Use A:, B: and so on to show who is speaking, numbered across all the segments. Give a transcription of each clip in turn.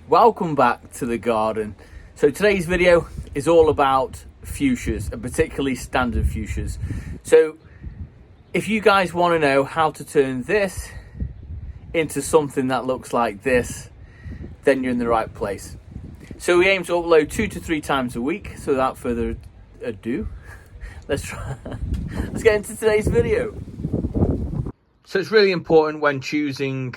A: Welcome back to the garden. So today's video is all about fuchsias, and particularly standard fuchsias. So if you guys want to know how to turn this into something that looks like this, then you're in the right place. So we aim to upload 2 to 3 times a week. So without further ado, let's get into today's video. So it's really important when choosing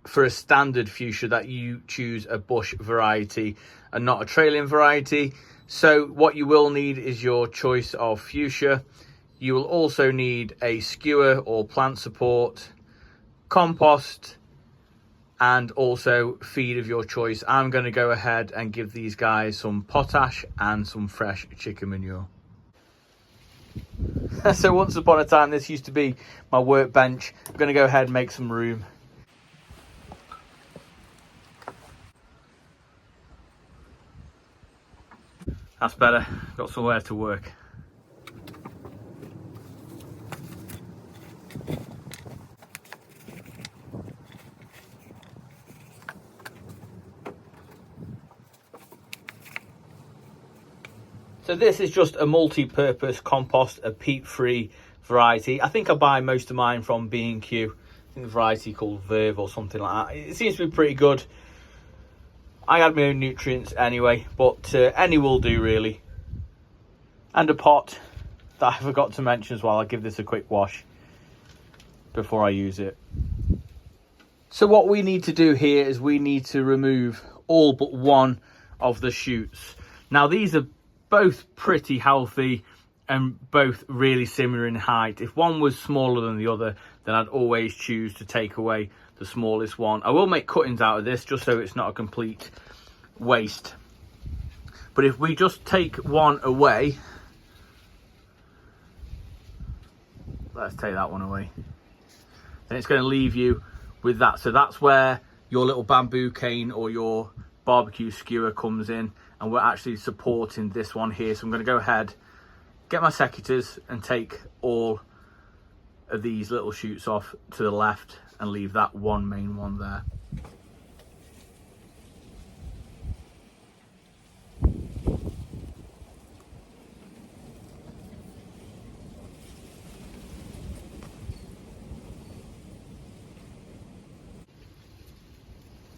A: for a standard fuchsia that you choose a bush variety and not a trailing variety. So what you will need is your choice of fuchsia. You will also need a skewer or plant support, compost, and also feed of your choice. I'm going to go ahead and give these guys some potash and some fresh chicken manure. So once upon a time, this used to be my workbench. I'm going to go ahead and make some room. That's better, got somewhere to work. So this is just a multi-purpose compost, a peat-free variety. I think I buy most of mine from B&Q. I think the variety called Verve or something like that. It seems to be pretty good. I add my own nutrients anyway, but any will do really. And a pot that I forgot to mention as well. I'll give this a quick wash before I use it. So what we need to do here is we need to remove all but one of the shoots. Now these are both pretty healthy and both really similar in height. If one was smaller than the other, then I'd always choose to take away the smallest one. I will make cuttings out of this just so it's not a complete waste. But if we just take one away, let's take that one away, then it's going to leave you with that. So that's where your little bamboo cane or your barbecue skewer comes in, and we're actually supporting this one here. So I'm going to go ahead, get my secateurs and take all of these little shoots off to the left and leave that one main one there.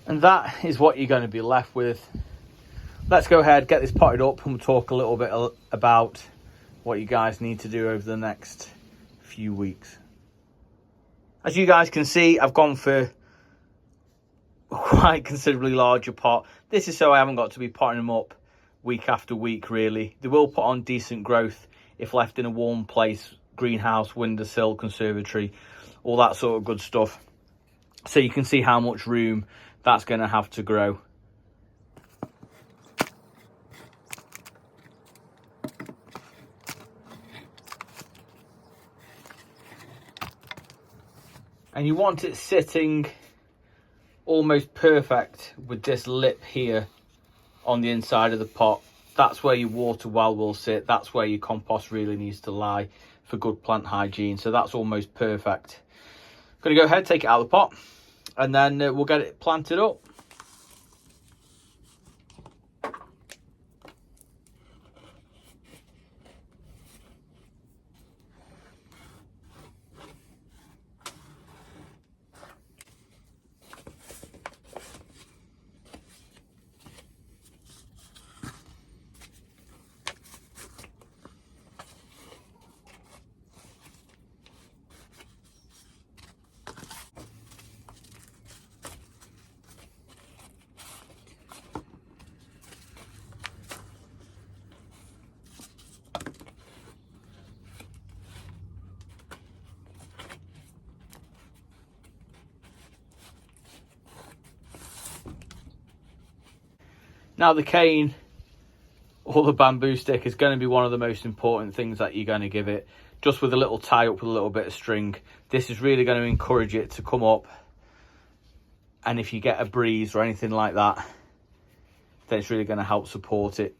A: And that is what you're going to be left with. Let's go ahead, get this potted up, and we'll talk a little bit about what you guys need to do over the next few weeks. As you guys can see, I've gone for a quite considerably larger pot. This is so I haven't got to be potting them up week after week really. They will put on decent growth if left in a warm place, greenhouse, windowsill, conservatory, all that sort of good stuff. So you can see how much room that's going to have to grow. And you want it sitting almost perfect with this lip here on the inside of the pot. That's where your water well will sit. That's where your compost really needs to lie for good plant hygiene. So that's almost perfect. I'm going to go ahead, take it out of the pot, and then we'll get it planted up. Now the cane or the bamboo stick is going to be one of the most important things that you're going to give it. Just with a little tie up with a little bit of string. This is really going to encourage it to come up. And if you get a breeze or anything like that, then it's really going to help support it,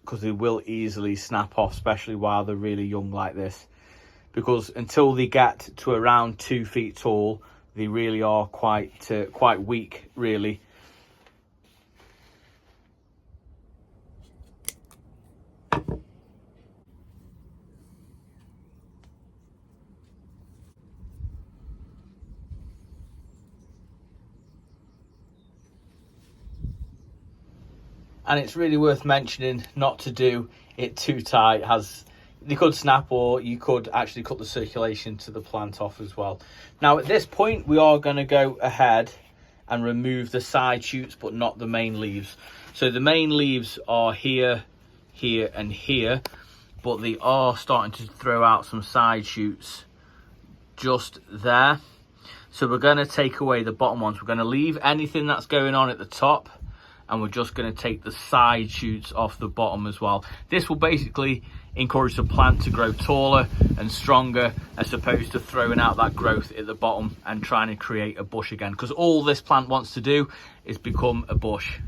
A: because they will easily snap off, especially while they're really young like this. Because until they get to around 2 feet tall, they really are quite weak, really. And it's really worth mentioning not to do it too tight. They could snap, or you could actually cut the circulation to the plant off as well. Now at this point we are going to go ahead and remove the side shoots, but not the main leaves. So the main leaves are here, here and here, but they are starting to throw out some side shoots just there. So we're going to take away the bottom ones. We're going to leave anything that's going on at the top, and we're just going to take the side shoots off the bottom as well. This will basically encourage the plant to grow taller and stronger, as opposed to throwing out that growth at the bottom and trying to create a bush again, because all this plant wants to do is become a bush.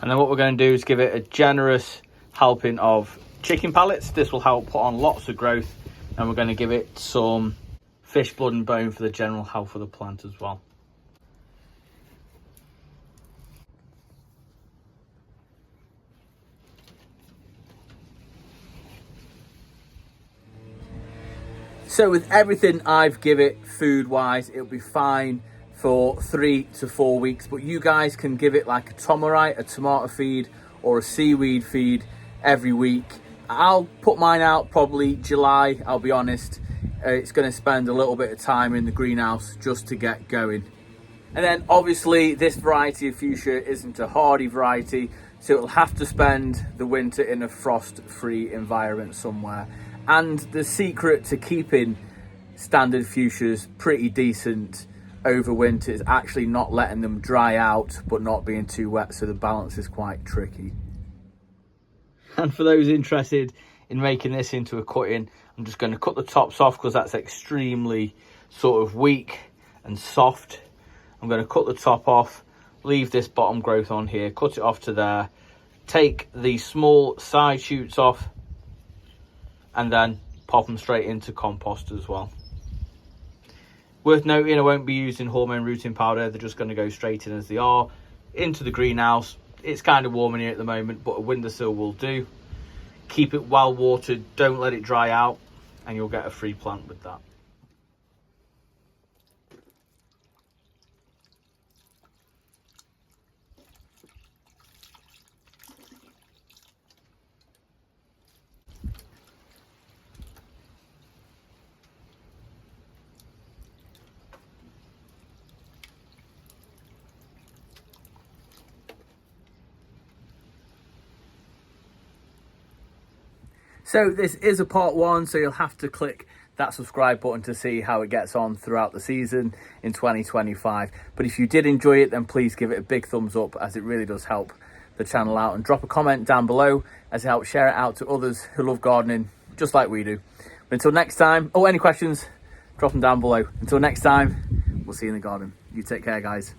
A: And then what we're going to do is give it a generous helping of chicken pellets. This will help put on lots of growth, and we're going to give it some fish blood and bone for the general health of the plant as well. So with everything I've given it food wise, it'll be fine for 3 to 4 weeks, but you guys can give it like a tomarite, a tomato feed or a seaweed feed every week. I'll put mine out probably July, I'll be honest. It's going to spend a little bit of time in the greenhouse just to get going. And then obviously this variety of fuchsia isn't a hardy variety, so it'll have to spend the winter in a frost-free environment somewhere. And the secret to keeping standard fuchsias pretty decent over winter is actually not letting them dry out but not being too wet, so the balance is quite tricky. And for those interested in making this into a cutting, I'm just going to cut the tops off because that's extremely sort of weak and soft. I'm going to cut the top off, leave this bottom growth on here, cut it off to there, take the small side shoots off, and then pop them straight into compost as well. Worth noting, I won't be using hormone rooting powder. They're just going to go straight in as they are into the greenhouse. It's kind of warm in here at the moment, but a windowsill will do. Keep it well watered, don't let it dry out, and you'll get a free plant with that. So this is a part one, so you'll have to click that subscribe button to see how it gets on throughout the season in 2025. But if you did enjoy it, then please give it a big thumbs up, as it really does help the channel out, and drop a comment down below as it helps share it out to others who love gardening just like we do. But until next time, any questions, drop them down below. Until next time, we'll see you in the garden. You take care, guys.